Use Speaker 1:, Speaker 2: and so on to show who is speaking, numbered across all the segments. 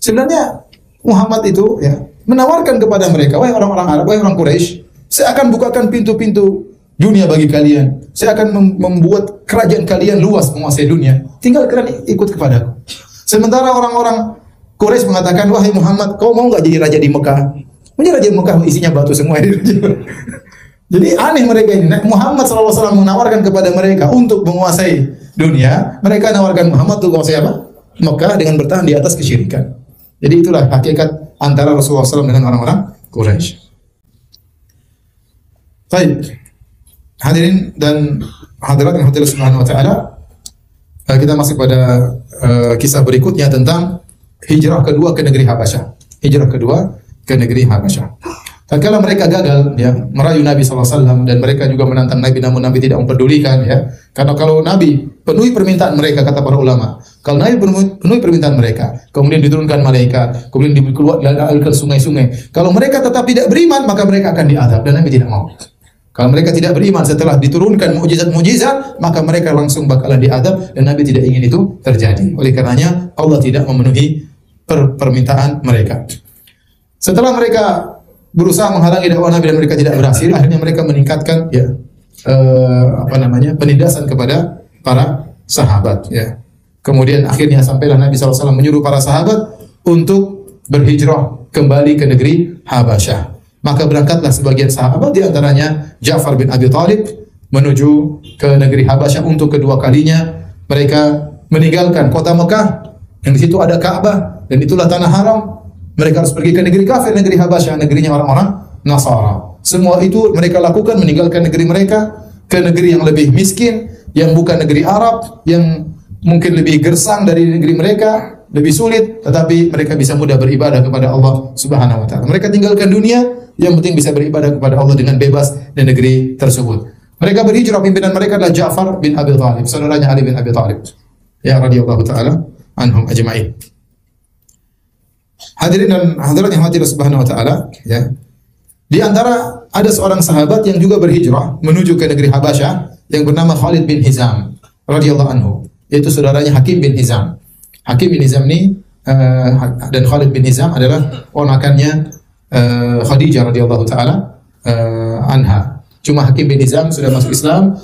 Speaker 1: Sebenarnya Muhammad itu ya menawarkan kepada mereka, wahai orang-orang Arab, wahai orang Quraisy, saya akan bukakan pintu-pintu dunia bagi kalian. Saya akan membuat kerajaan kalian luas menguasai dunia. Tinggal kalian ikut kepadaku. Sementara orang-orang Quraisy mengatakan, wahai Muhammad, kau mau nggak jadi raja di Mekah? Menjadi raja di Mekah isinya batu semua. Jadi aneh mereka ini. Muhammad SAW menawarkan kepada mereka untuk menguasai dunia. Mereka menawarkan Muhammad untuk menguasai apa? Mekah dengan bertahan di atas kesyirikan. Jadi itulah hakikat antara Rasulullah SAW dengan orang-orang Quraisy. Baik. Hadirin dan hadirat yang hadirat subhanahu wa ta'ala, kita masuk pada kisah berikutnya tentang hijrah kedua ke negeri Habasyah. Hijrah kedua ke negeri Habasyah. Tatkala mereka gagal ya merayu Nabi SAW dan mereka juga menantang Nabi, namun Nabi tidak memperdulikan ya. Karena kalau Nabi penuhi permintaan mereka, kata para ulama, kalau Nabi penuhi permintaan mereka, kemudian diturunkan malaikat, kemudian dialirkan sungai-sungai, kalau mereka tetap tidak beriman, maka mereka akan diadab, dan Nabi tidak mau. Kalau mereka tidak beriman setelah diturunkan mukjizat-mukjizat, maka mereka langsung bakalan diadab, dan Nabi tidak ingin itu terjadi. Oleh karenanya Allah tidak memenuhi permintaan mereka. Setelah mereka berusaha menghalangi dakwah Nabi dan mereka tidak berhasil, akhirnya mereka meningkatkan ya penindasan kepada para sahabat ya. Kemudian akhirnya sampailah Nabi SAW menyuruh para sahabat untuk berhijrah kembali ke negeri Habasyah. Maka berangkatlah sebagian sahabat, di antaranya Ja'far bin Abi Thalib, menuju ke negeri Habasyah untuk kedua kalinya. Mereka meninggalkan kota Mekah yang di situ ada Ka'bah dan itulah tanah haram. Mereka harus pergi ke negeri kafir, negeri Habasyah, negerinya orang-orang Nasara. Semua itu mereka lakukan, meninggalkan negeri mereka ke negeri yang lebih miskin, yang bukan negeri Arab, yang mungkin lebih gersang dari negeri mereka, lebih sulit, tetapi mereka bisa mudah beribadah kepada Allah Subhanahu wa taala. Mereka tinggalkan dunia, yang penting bisa beribadah kepada Allah dengan bebas di negeri tersebut. Mereka berhijrah, pimpinan mereka adalah Ja'far bin Abi Thalib, saudaranya Ali bin Abi Thalib. Ya radhiyallahu taala anhum ajma'in. Hadirin dan hadirat yang hadirat subhanahu wa ta'ala ya. Di antara ada seorang sahabat yang juga berhijrah menuju ke negeri Habasyah yang bernama Khalid bin Hizam radhiyallahu anhu, yaitu saudaranya Hakim bin Hizam. Hakim bin Hizam ini dan Khalid bin Hizam adalah ponakannya Khadijah radhiyallahu taala anha. Cuma Hakim bin Hizam sudah masuk Islam,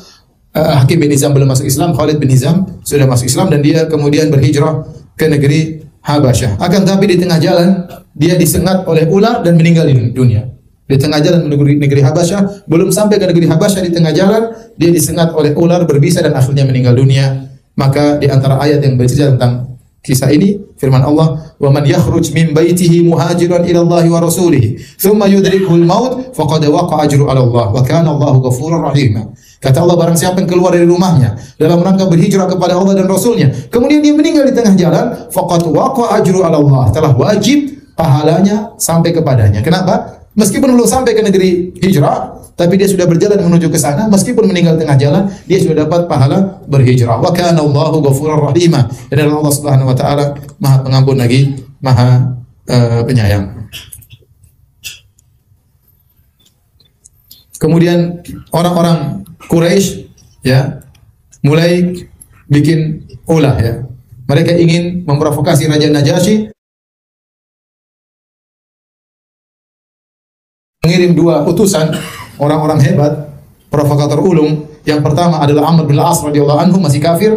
Speaker 1: Hakim bin Hizam belum masuk Islam. Khalid bin Hizam sudah masuk Islam dan dia kemudian berhijrah ke negeri Habasyah. Akan tapi di tengah jalan dia disengat oleh ular dan meninggal dunia. Di tengah jalan menuju negeri Habasyah, belum sampai ke negeri Habasyah, di tengah jalan dia disengat oleh ular berbisa dan akhirnya meninggal dunia. Maka di antara ayat yang bercerita tentang kisah ini, firman Allah, "Wa man yakhruj min baitihi muhajiran ila Allah wa rasulih, thumma yudrikuhul maut, faqad waqa'a ajru 'ala Allah, wa kana Allahu ghafurur rahim." Kata Allah, barang siapa yang keluar dari rumahnya dalam rangka berhijrah kepada Allah dan Rasulnya, kemudian dia meninggal di tengah jalan, faqad waqa'a ajru 'ala Allah, telah wajib pahalanya sampai kepadanya. Kenapa? Meskipun belum sampai ke negeri hijrah, tapi dia sudah berjalan menuju ke sana, meskipun meninggal tengah jalan, dia sudah dapat pahala berhijrah. Wa kana Allahu ghafurur rahim. Dan Allah Subhanahu wa taala Maha Pengampun lagi Maha Penyayang. Kemudian orang-orang Quraisy ya mulai bikin ulah ya. Mereka ingin memprovokasi Raja Najasyi, mengirim dua utusan orang-orang hebat, provokator ulung. Yang pertama adalah Amr bin Al-As radhiyallahu anhu, masih kafir,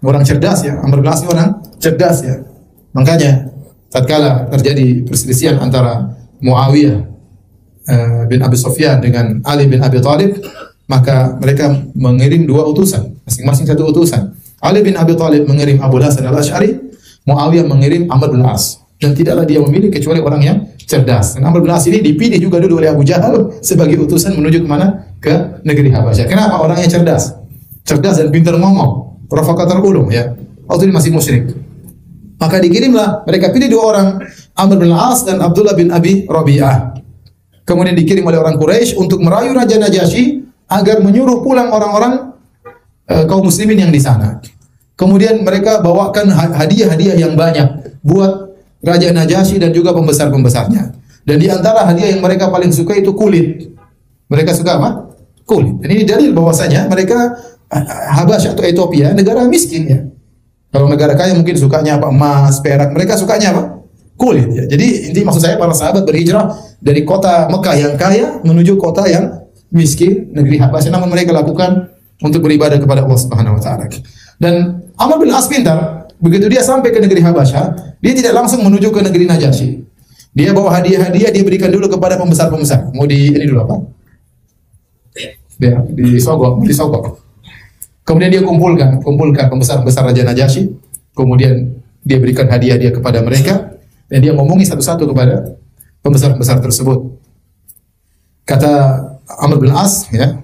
Speaker 1: orang cerdas ya. Amr bin Al-As orang cerdas ya. Makanya tatkala terjadi perselisihan antara Muawiyah bin Abi Sufyan dengan Ali bin Abi Thalib, maka mereka mengirim dua utusan, masing-masing satu utusan. Ali bin Abi Thalib mengirim Abu Hasan Al-Asy'ari, Muawiyah mengirim Amr bin Al-As. Dan tidaklah dia memilih kecuali orang yang cerdas. Dan Amr bin Al-As ini dipilih juga dulu oleh Abu Jahal sebagai utusan menuju kemana? Ke negeri Habasyah. Kenapa? Orangnya cerdas. Cerdas dan pintar ngomong. Provokator ulung ya. Waktu ini masih musyrik. Maka dikirimlah, mereka pilih dua orang, Amr bin Al-As dan Abdullah bin Abi Rabi'ah. Kemudian dikirim oleh orang Quraisy untuk merayu Raja Najasyi agar menyuruh pulang orang-orang kaum muslimin yang di sana. Kemudian mereka bawakan hadiah-hadiah yang banyak buat Raja Najasyi dan juga pembesar-pembesarnya. Dan di antara hadiah yang mereka paling suka itu kulit. Mereka suka apa? Kulit. Dan ini dalil bahwasanya mereka Habasyah atau Ethiopia negara miskin ya. Kalau negara kaya mungkin sukanya apa? Emas, perak. Mereka sukanya apa? kulit ya. Jadi inti maksud saya para sahabat berhijrah dari kota Mekah yang kaya menuju kota yang miskin, negeri Habasyah, namun mereka lakukan untuk beribadah kepada Allah Subhanahu wa taala. Dan Amr bin As pintar, begitu dia sampai ke negeri Habasyah, dia tidak langsung menuju ke negeri Najasyi. Dia bawa hadiah-hadiah, dia berikan dulu kepada pembesar-pembesar. Mau di ini dulu apa? Dia disogok. Kemudian dia kumpulkan pembesar-pembesar Raja Najasyi. Kemudian dia berikan hadiah dia kepada mereka dan dia ngomongi satu-satu kepada pembesar-pembesar tersebut. Kata Amr bin As, ya,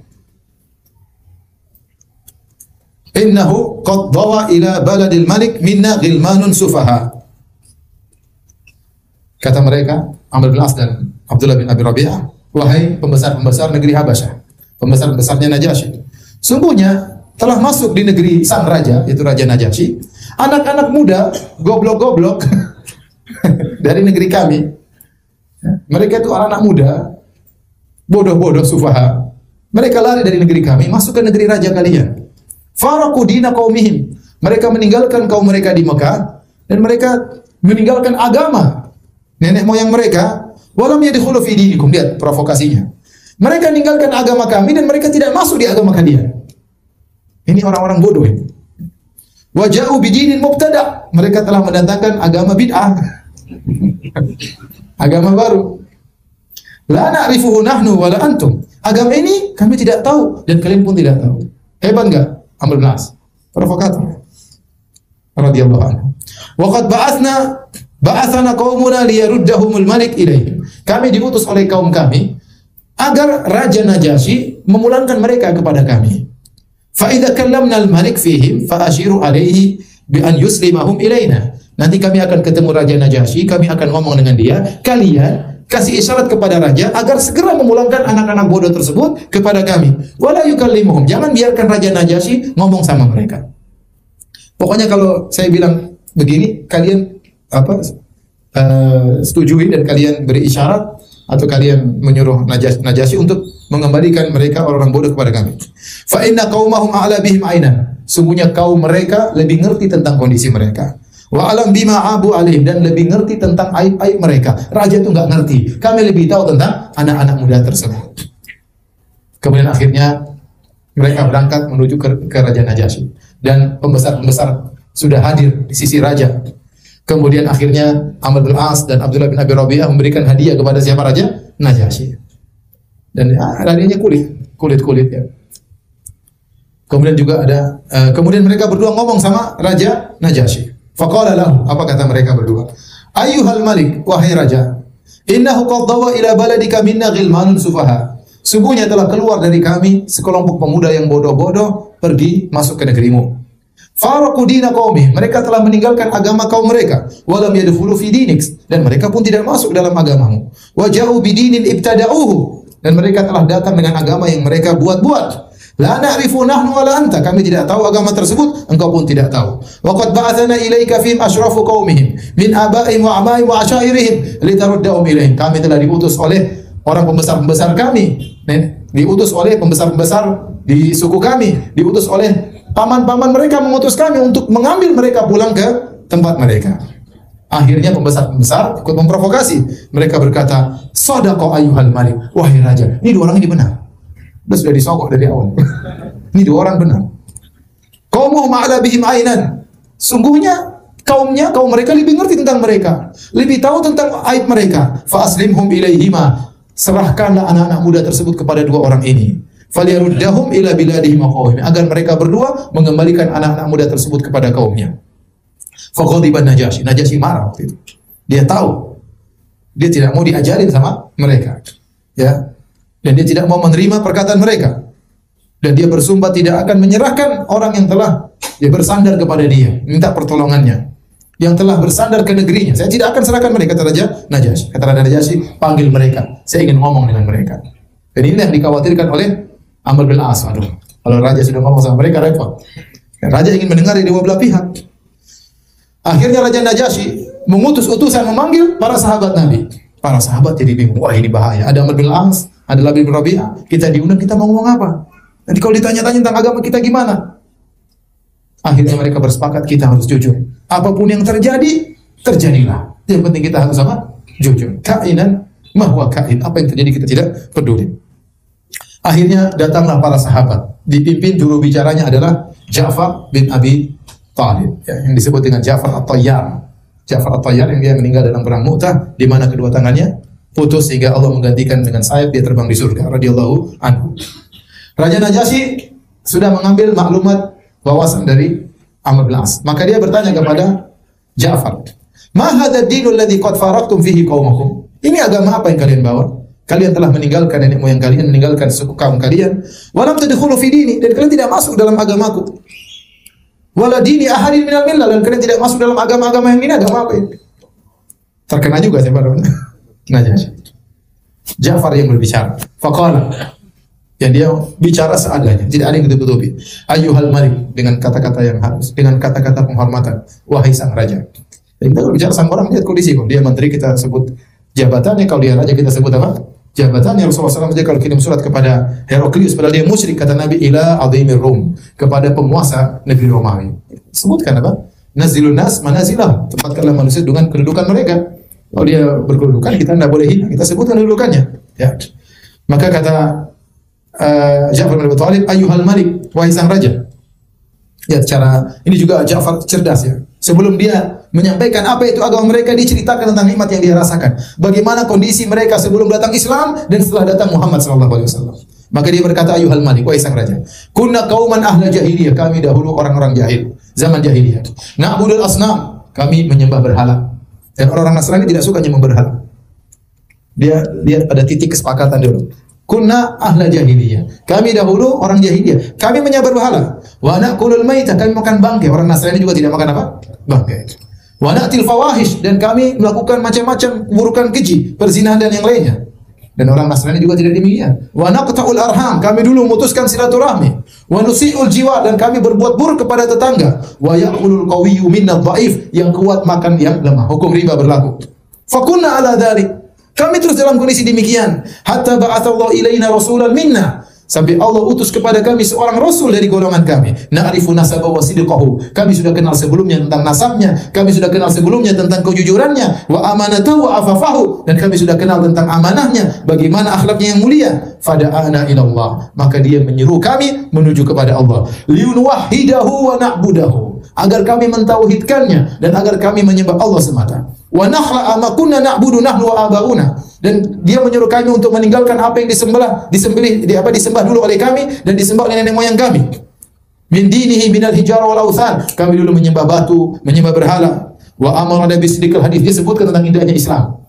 Speaker 1: innahu qad dawa ila baladil malik minna ghilmanun sufaha. Kata mereka, Amr bin As dan Abdullah bin Abi Rabi'ah, wahai pembesar-pembesar negeri Habasyah, pembesar-pembesarnya Najasyi, sungguhnya telah masuk di negeri sang raja, yaitu Raja Najasyi, anak-anak muda, goblok-goblok dari negeri kami. Mereka itu anak-anak muda, bodoh-bodoh, sufaha. Mereka lari dari negeri kami, masuk ke negeri raja kalian. Faraku dina qaumihim. Mereka meninggalkan kaum mereka di Mekah dan mereka meninggalkan agama nenek moyang mereka. Walam yadkhulu fi dinikum. Lihat provokasinya. Mereka meninggalkan agama kami dan mereka tidak masuk di agama kalian. Ini orang-orang bodoh ini. Waja'u bidinin mubtada. Mereka telah mendatangkan agama bid'ah. Agama baru. La na'rifuhu nahnu wala antum. Agama ini kami tidak tahu dan kalian pun tidak tahu. Hebat enggak Amr bin As? Provokator. Radhiyallahu anhu. Wa qad ba'athana qaumuna liyaruddahumul malik ilaihim. Kami diutus oleh kaum kami agar Raja Najasyi memulangkan mereka kepada kami. Fa idza kallamna al-malik fihim fa ashiru alaihi bi an yuslimahum ilaina. Nanti kami akan ketemu Raja Najasyi, kami akan ngomong dengan dia, kalian kasih isyarat kepada raja agar segera memulangkan anak-anak bodoh tersebut kepada kami. Wala yukallimuhum. Jangan biarkan Raja Najasyi ngomong sama mereka. Pokoknya kalau saya bilang begini, kalian setujui dan kalian beri isyarat atau kalian menyuruh Najasyi untuk mengembalikan mereka orang-orang bodoh kepada kami. Fa inna qaumahum a'la bihim ainan. Sungguhnya kaum mereka lebih ngerti tentang kondisi mereka. Wa alam bima abu alaihim, dan lebih ngerti tentang aib-aib mereka. Raja itu enggak ngerti. Kami lebih tahu tentang anak-anak muda tersebut. Kemudian akhirnya mereka berangkat menuju ke Raja Najasyi dan pembesar-pembesar sudah hadir di sisi raja. Kemudian akhirnya Amr bin As dan Abdullah bin Abi Rabi'ah memberikan hadiah kepada siapa? Raja Najasyi. Dan hadiahnya kulit ya. Kemudian juga ada kemudian mereka berdua ngomong sama Raja Najasyi. Faqala lahu, apa kata mereka berdua? Ayyuhal malik, wahai raja, innahu qad dawa ila baladika minna ghilmanun sufaha. Sungguhnya telah keluar dari kami sekelompok pemuda yang bodoh-bodoh pergi masuk ke negerimu. Faraku dina qaumi, mereka telah meninggalkan agama kaum mereka. Walam yadkhulu fi dinik, dan mereka pun tidak masuk dalam agamamu. Wa ja'u bidinin ibtada'uhu, dan mereka telah datang dengan agama yang mereka buat-buat. La na'rifu nahnu wala anta, kami tidak tahu agama tersebut, engkau pun tidak tahu. Wa qad ba'athana ilaika fihim asyrafu qaumihim min abaihim wa amaihim wa asyairihim litaruddahum ilaihim. Kami telah diutus oleh orang pembesar-pembesar kami, diutus oleh pembesar-pembesar di suku kami, diutus oleh paman-paman mereka mengutus kami untuk mengambil mereka pulang ke tempat mereka. Akhirnya pembesar-pembesar ikut memprovokasi. Mereka berkata, "Shadaqa ayyuhal malik." Wahai raja, ini dua orang ini benar. Sudah disogok dari awal. Ini dua orang benar. Qaumuhum a'la bihim ainan. Sungguhnya kaum mereka lebih ngerti tentang mereka, lebih tahu tentang aib mereka. Fa aslimhum ilaihima. Serahkanlah anak-anak muda tersebut kepada dua orang ini. Falyaruddahum ila biladihim qaumihim, agar mereka berdua mengembalikan anak-anak muda tersebut kepada kaumnya. Faqadiban Najasyi. Najasyi marah waktu itu. Dia tahu dia tidak mau diajarin sama mereka. Ya. Dan dia tidak mau menerima perkataan mereka. Dan dia bersumpah tidak akan menyerahkan orang yang telah dia bersandar kepada dia, minta pertolongannya, yang telah bersandar ke negerinya. Saya tidak akan serahkan mereka, kata Raja Najasyi. Kata Raja Najasyi, panggil mereka. Saya ingin ngomong dengan mereka. Dan ini yang dikhawatirkan oleh Amr bin As. Aduh, kalau Raja sudah ngomong sama mereka, repot. Raja ingin mendengar dari dua belah pihak. Akhirnya Raja Najasyi mengutus utusan memanggil para sahabat Nabi. Para sahabat jadi bingung. Wah, ini bahaya. Ada Amr bin As, ada Labib bin Rabi'ah. Kita diundang, kita mau ngomong apa? Nanti kalau ditanya-tanya tentang agama kita gimana? Akhirnya mereka bersepakat kita harus jujur. Apapun yang terjadi, terjadilah. Yang penting kita harus apa? Jujur. Kainan mahwa kain. Apa yang terjadi kita tidak peduli. Akhirnya datanglah para sahabat. Dipimpin juru bicaranya adalah Ja'far bin Abi Thalib, ya, yang disebut dengan Ja'far At-Tayyar. Ja'far At-Tayyar yang dia meninggal dalam perang Mu'tah, di mana kedua tangannya putus sehingga Allah menggantikan dengan sayap, dia terbang di surga radhiyallahu anhu. Raja Najasyi sudah mengambil maklumat wawasan dari Amr bin As. Maka dia bertanya kepada Ja'far, "Ma hadha ad-dinul ladzi qad faraktum fihi qaumakum?" Ini agama apa yang kalian bawa? Kalian telah meninggalkan nenek moyang kalian, meninggalkan suku kaum kalian. Wa lam tadkhulu fi dini, dan kalian tidak masuk dalam agamaku. Wala dini ahadin minal millah, dan kalian tidak masuk dalam agama-agama yang ini. Agama apa ini? Terkena juga siapa namanya? Najasyi. Ja'far yang berbicara. Faqala, yang dia bicara seadanya, tidak ada yang ditutupi. Ayyuhal malik, dengan kata-kata yang halus, dengan kata-kata penghormatan. Wahai sang raja. Dan kita kalau bicara sama orang, lihat kondisi kok. Dia menteri, kita sebut jabatannya. Kalau dia raja, kita sebut apa? Jabatannya. Rasulullah SAW saja kalau kirim surat kepada Heraklius, padahal dia musyrik, kata Nabi, ila azimir Rum, kepada penguasa negeri Romawi. Sebutkan apa? Nazilun nas manazilah, tempatkanlah manusia dengan kedudukan mereka. Kalau dia berkedudukan, kita tidak boleh hina, kita sebutkan kedudukannya. Ya. Maka kata Ja'far bin Abi Thalib, ayyuhal malik, wahai sang raja. Ya, cara ini juga Ja'far cerdas ya. Sebelum dia menyampaikan apa itu agama mereka, diceritakan tentang nikmat yang dia rasakan. Bagaimana kondisi mereka sebelum datang Islam dan setelah datang Muhammad SAW. Maka dia berkata, ayyuhal malik, wahai sang raja. Kunna qauman ahla jahiliyah, kami dahulu orang-orang jahil, zaman jahiliyah. Na'budul asnam, kami menyembah berhala. Dan orang-orang Nasrani tidak suka menyembah berhala. Dia lihat pada titik kesepakatan dulu. Kunna ahla jahiliyah. Kami dahulu orang jahiliyah. Kami menyembah berhala. Wa na'kulul maitah, kami makan bangkai. Orang Nasrani juga tidak makan apa? Bangkai. Wa na'til fawahish, dan kami melakukan macam-macam keburukan keji, perzinahan dan yang lainnya. Dan orang Nasrani juga tidak demikian. Wa naqta'ul arham, kami dulu memutuskan silaturahmi. Wa nusi'ul jiwa, dan kami berbuat buruk kepada tetangga. Wa ya'kulul qawiyyu minna dhaif, yang kuat makan yang lemah. Hukum riba berlaku. Fa kunna ala dzalik. Kami terus dalam kondisi demikian. Hatta ba'atsallahu ilaina rasulan minna. Sampai Allah utus kepada kami seorang rasul dari golongan kami. Na'rifu nasabahu wa sidqahu. Kami sudah kenal sebelumnya tentang nasabnya, kami sudah kenal sebelumnya tentang kejujurannya, wa amanatahu wa afafahu, dan kami sudah kenal tentang amanahnya, bagaimana akhlaknya yang mulia. Fada'ana ila Allah, maka dia menyeru kami menuju kepada Allah. Liunwahidahu wa na'budahu, agar kami mentauhidkannya dan agar kami menyembah Allah semata. Wa nakhla'a ma kunna na'budu nahnu wa abauna, dan dia menyuruh kami untuk meninggalkan apa yang disembah dulu oleh kami dan disembah oleh nenek moyang kami. Min dinihi minal hijara wal authan, kami dulu menyembah batu, menyembah berhala. Wa amara bi sidqil hadis, dia sebutkan tentang indahnya Islam.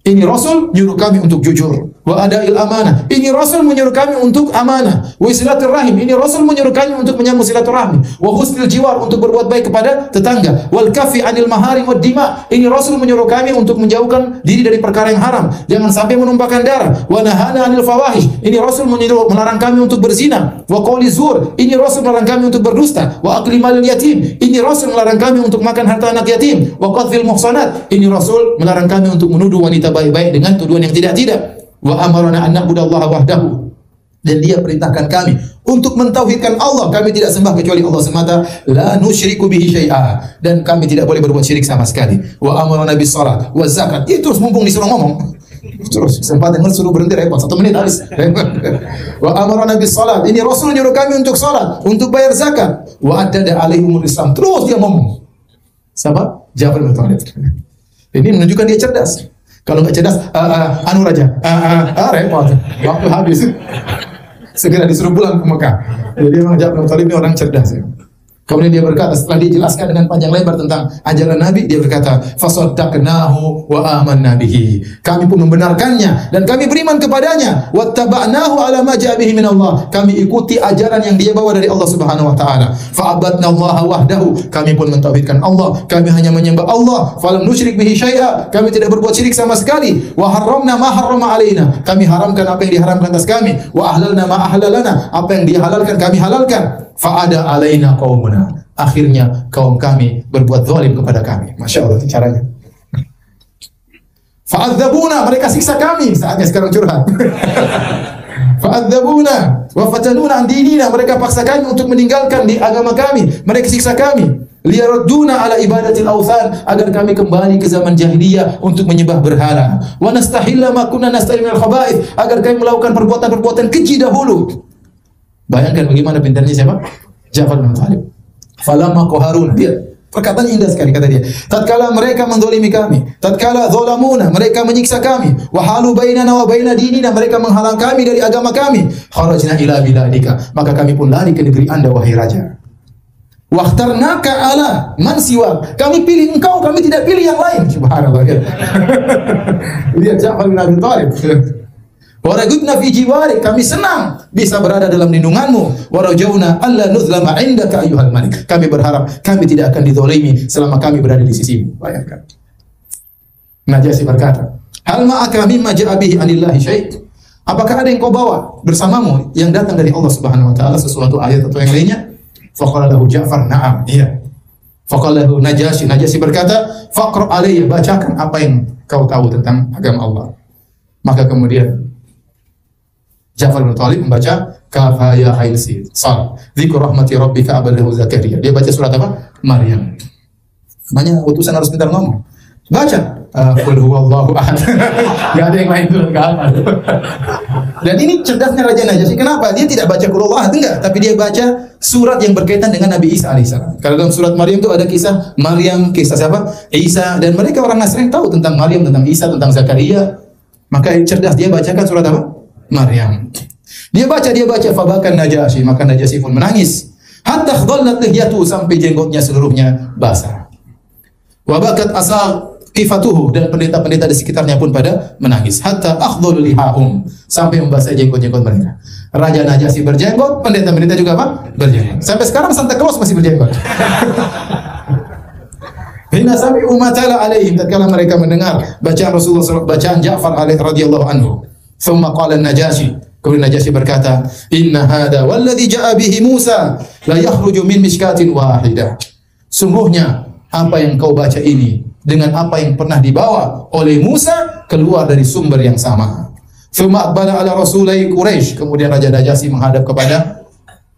Speaker 1: Ini Rasul menyuruh kami untuk jujur. Wa ada'il amanah, ini Rasul menyuruh kami untuk amanah. Wa silaturahim, ini Rasul menyuruh kami untuk menyambung silaturahmi. Wa husnul jiwar, untuk berbuat baik kepada tetangga. Wal kafi anil maharim wad dima, ini Rasul menyuruh kami untuk menjauhkan diri dari perkara yang haram, jangan sampai menumpahkan darah. Wa nahana anil fawahish, ini Rasul melarang kami untuk berzina. Wa qawli zur, ini Rasul melarang kami untuk berdusta. Wa akli malil yatim, ini Rasul melarang kami untuk makan harta anak yatim. Wa qadfil muhsanat, ini Rasul melarang kami untuk menuduh wanita baik-baik dengan tuduhan yang tidak-tidak. Wa amarna an na'budallaha wahdahu, dan dia perintahkan kami untuk mentauhidkan Allah, kami tidak sembah kecuali Allah semata. La nusyriku bihi syai'a, dan kami tidak boleh berbuat syirik sama sekali. Wa amarna bis salat wa zakat, dia terus mumpung disuruh ngomong terus sempat dengar suruh berhenti repot 1 menit habis. Wa amarna bis salat, ini Rasul nyuruh kami untuk salat, untuk bayar zakat. Wa addada alaihimul Islam, terus dia ngomong. Siapa? Ja'far bin Thalib. Ini menunjukkan dia cerdas. Kalau nggak cerdas, anu raja, repot, waktu habis. Segera disuruh pulang ke Mekah. Jadi memang Ja'far bin Thalib ini orang cerdas. Ya. Kemudian dia berkata, setelah dijelaskan dengan panjang lebar tentang ajaran Nabi, dia berkata, fasaddaqnahu wa amanna bihi. Kami pun membenarkannya dan kami beriman kepadanya. Wattaba'nahu ala ma ja'a bihi min Allah. Kami ikuti ajaran yang dia bawa dari Allah Subhanahu wa taala. Fa'abadna Allah wahdahu. Kami pun mentauhidkan Allah. Kami hanya menyembah Allah. Falam nusyrik bihi syai'a. Kami tidak berbuat syirik sama sekali. Wa harramna ma harrama alaina. Kami haramkan apa yang diharamkan atas kami. Wa ahlalna ma ahlalana. Apa yang dia halalkan kami halalkan. Fa'ada alaina qaumuna. Akhirnya kaum kami berbuat zalim kepada kami. Masya Allah, itu caranya. Fa'adzabuna, mereka siksa kami. Saatnya sekarang curhat. Fa'adzabuna wa fatanuna an dinina, mereka paksa kami untuk meninggalkan di agama kami. Mereka siksa kami. liyarudduna ala ibadatil awthan, agar kami kembali ke zaman jahiliyah untuk menyembah berhala. Wa nastahilla ma kunna nastahil minal khaba'ith, agar kami melakukan perbuatan-perbuatan keji dahulu. Bayangkan bagaimana pintarnya siapa? Ja'far bin Thalib. Falamma qaharuna, dia perkataan indah sekali kata dia. Tatkala mereka mendolimi kami, tatkala zalamuna, mereka menyiksa kami, wa halu bainana wa baina dinina, mereka menghalang kami dari agama kami, kharajna ila biladika, maka kami pun lari ke negeri Anda wahai raja. Wakhtarnaka ala man siwa, kami pilih engkau, kami tidak pilih yang lain. Subhanallah. Lihat Ja'far bin Abi Thalib. Wa ragibna fi jiwarik, kami senang bisa berada dalam lindunganmu. Wa rajauna alla nuzlama indaka ayyuhal malik, kami berharap kami tidak akan dizalimi selama kami berada di sisimu. Bayangkan. Najasyi berkata, hal ma'aka mimma ja'a bihi anillahi syai', apakah ada yang kau bawa bersamamu yang datang dari Allah Subhanahu wa taala, sesuatu ayat atau yang lainnya? Faqala lahu Ja'far, na'am, iya. Faqala lahu Najasyi, Najasyi berkata, faqra alayya, bacakan apa yang kau tahu tentang agama Allah. Maka kemudian Ja'far bin Thalib membaca kafa ya ain sin sad dzikru rahmati rabbika abadahu Zakaria. Dia baca surat apa? Maryam. Namanya utusan harus pintar ngomong. Baca qul huwallahu ahad. Enggak ada yang lain tuh, enggak apa. Dan ini cerdasnya Raja Najasyi. Kenapa? Dia tidak baca qul huwallahu ahad, enggak, tapi dia baca surat yang berkaitan dengan Nabi Isa alaihissalam. Kalau dalam surat Maryam itu ada kisah Maryam, kisah siapa? Isa, dan mereka orang Nasrani tahu tentang Maryam, tentang Isa, tentang Zakaria. Maka cerdas dia bacakan surat apa? Maryam. Dia baca fabakan Najasyi, maka Najasyi pun menangis. Hatta khadallat lihyatu, sampai jenggotnya seluruhnya basah. Wa bakat asaqifatuhu, dan pendeta-pendeta di sekitarnya pun pada menangis. Hatta akhdhalu lihahum, sampai membasahi jenggot-jenggot mereka. Raja Najasyi berjenggot, pendeta-pendeta juga apa? Berjenggot. Sampai sekarang Santa Claus masih berjenggot. Hina sami'u ma tala alaihim, tatkala mereka mendengar bacaan Rasulullah, bacaan Ja'far radhiyallahu anhu. Thumma qala Najasyi, kemudian Najasyi berkata, inna hada walladhi ja'a bihi Musa la yakhruju min mishkatin wahidah. Sungguhnya apa yang kau baca ini dengan apa yang pernah dibawa oleh Musa keluar dari sumber yang sama. Thumma aqbala ala rasulai Quraisy, kemudian Raja Najasyi menghadap kepada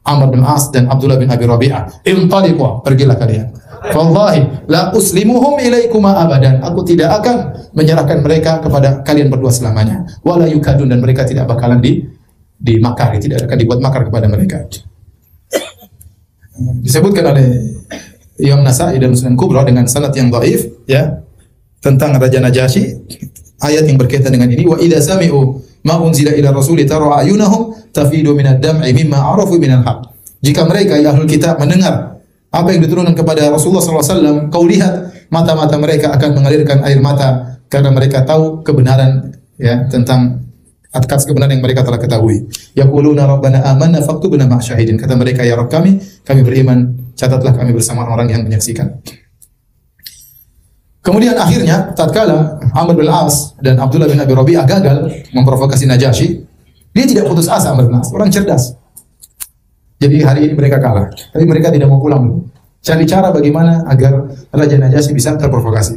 Speaker 1: Amr bin As dan Abdullah bin Abi Rabi'ah. Intaliqu, pergilah kalian. Wallahi la uslimuhum ilaikuma abadan, aku tidak akan menyerahkan mereka kepada kalian berdua selamanya. Wala yukadun, dan mereka tidak bakalan dimakari, tidak akan dibuat makar kepada mereka. Disebutkan oleh Imam Nasa'i dan Sunan Kubra dengan sanad yang dhaif, ya, tentang Raja Najasyi, ayat yang berkaitan dengan ini, wa idza sami'u ma unzila ila rasuli tara ayunahum tafidu minad dam'i mimma arafu minal haq. Jika mereka ya ahlul kitab mendengar apa yang diturunkan kepada Rasulullah SAW, kau lihat mata-mata mereka akan mengalirkan air mata karena mereka tahu kebenaran, ya, tentang atas kebenaran yang mereka telah ketahui. Yaquluna rabbana amanna faktubna ma'as syahidin, kata mereka, ya Rabb kami beriman, catatlah kami bersama orang yang menyaksikan. Kemudian akhirnya tatkala Amr bin As dan Abdullah bin Abi Rabi'ah gagal memprovokasi Najasyi, dia tidak putus asa. Amr bin As orang cerdas. Jadi hari ini mereka kalah, tapi mereka tidak mau pulang. Cari cara bagaimana agar Raja Najasyi bisa terprovokasi.